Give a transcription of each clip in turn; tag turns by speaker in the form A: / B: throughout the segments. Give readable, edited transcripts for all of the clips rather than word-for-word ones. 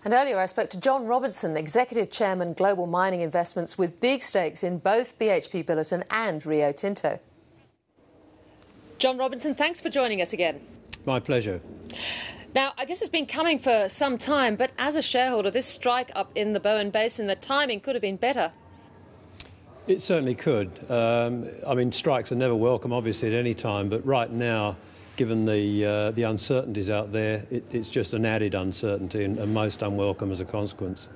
A: And earlier I spoke to John Robinson, Executive Chairman, Global Mining Investments, with big stakes in both BHP Billiton and Rio Tinto. John Robinson, thanks for joining us again.
B: My pleasure.
A: Now, I guess it's been coming for some time, but as a shareholder, this strike up in the Bowen Basin, the timing could have been better.
B: It certainly could. I mean, strikes are never welcome, obviously, at any time, but right now, given the uncertainties out there, it's just an added uncertainty and most unwelcome as a consequence.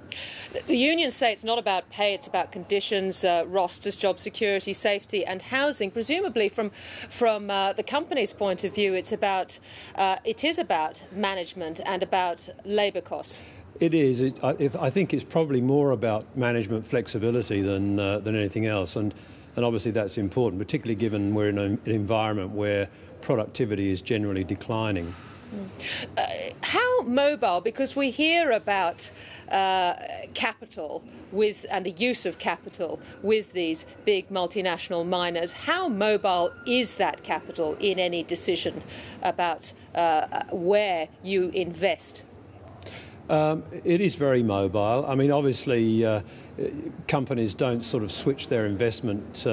A: The unions say it's not about pay, it's about conditions, rosters, job security, safety and housing. Presumably from the company's point of view, it is about management and about labour costs.
B: It is. I think it's probably more about management flexibility than anything else, and obviously that's important, particularly given we're in an environment where productivity is generally declining.
A: How mobile? Because we hear about capital and the use of capital with these big multinational miners. How mobile is that capital in any decision about where you invest?
B: It is very mobile. I mean, obviously, companies don't sort of switch their investment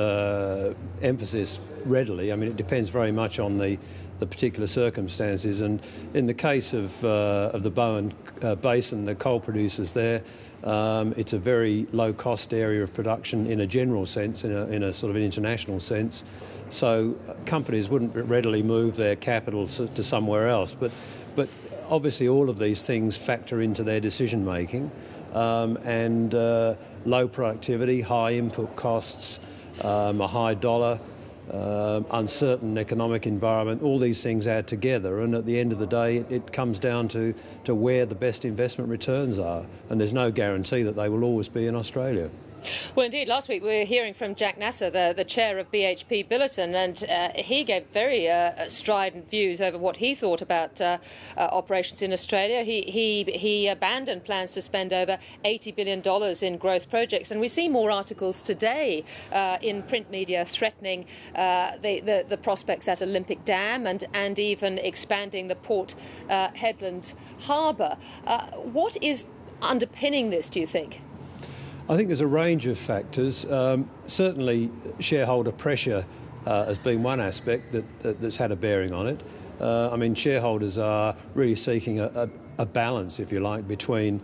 B: emphasis readily. I mean, it depends very much on the particular circumstances. And in the case of the Bowen Basin, the coal producers there, it's a very low-cost area of production in a general sense, in a sort of an international sense. So companies wouldn't readily move their capital to somewhere else. But obviously, all of these things factor into their decision-making, and low productivity, high input costs, a high dollar, uncertain economic environment, all these things add together, and at the end of the day it comes down to where the best investment returns are, and there's no guarantee that they will always be in Australia.
A: Well, indeed, last week we were hearing from Jack Nasser, the chair of BHP Billiton, and he gave very strident views over what he thought about operations in Australia. He abandoned plans to spend over $80 billion in growth projects, and we see more articles today in print media threatening the prospects at Olympic Dam and even expanding the Port Hedland harbour. What is underpinning this, do you think?
B: I think there's a range of factors. Certainly, shareholder pressure has been one aspect that's had a bearing on it. I mean, shareholders are really seeking a balance, if you like, between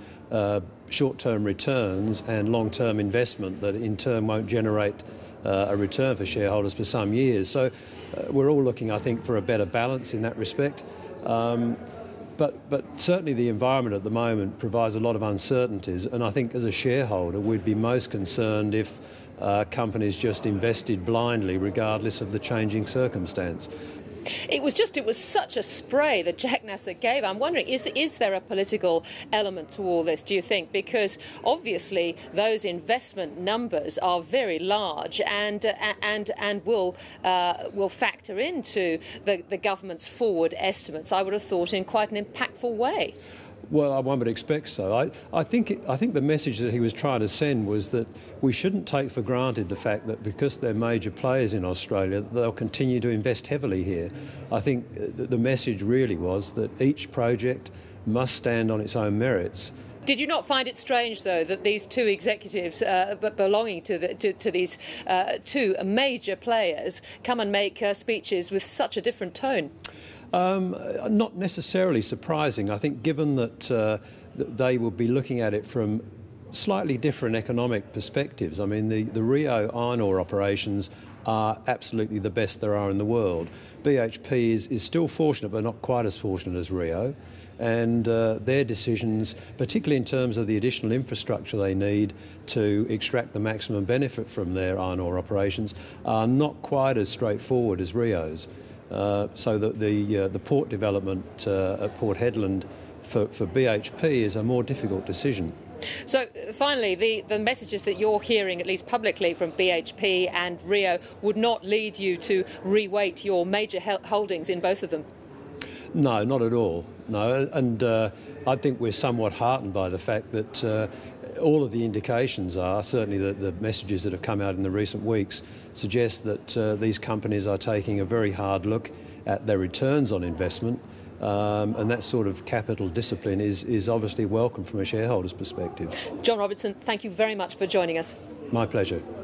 B: short-term returns and long-term investment that in turn won't generate a return for shareholders for some years. So we're all looking, I think, for a better balance in that respect. But certainly the environment at the moment provides a lot of uncertainties, and I think as a shareholder we'd be most concerned if companies just invested blindly regardless of the changing circumstance.
A: It was such a spray that Jack Nasser gave. I'm wondering, is there a political element to all this, do you think? Because obviously those investment numbers are very large and will factor into the government's forward estimates, I would have thought, in quite an impactful way.
B: Well, one would expect so. I think the message that he was trying to send was that we shouldn't take for granted the fact that because they're major players in Australia, they'll continue to invest heavily here. I think the message really was that each project must stand on its own merits.
A: Did you not find it strange, though, that these two executives belonging to these two major players come and make speeches with such a different tone?
B: Not necessarily surprising. I think given that they will be looking at it from slightly different economic perspectives. I mean, the Rio iron ore operations are absolutely the best there are in the world. BHP is still fortunate, but not quite as fortunate as Rio. And their decisions, particularly in terms of the additional infrastructure they need to extract the maximum benefit from their iron ore operations, are not quite as straightforward as Rio's. So that the port development at Port Hedland for BHP is a more difficult decision.
A: So finally, the messages that you're hearing, at least publicly, from BHP and Rio would not lead you to reweight your major holdings in both of them?
B: No, not at all. No, and I think we're somewhat heartened by the fact that all of the indications are, certainly the messages that have come out in the recent weeks, suggest that these companies are taking a very hard look at their returns on investment and that sort of capital discipline is obviously welcome from a shareholder's perspective.
A: John Robertson, thank you very much for joining us.
B: My pleasure.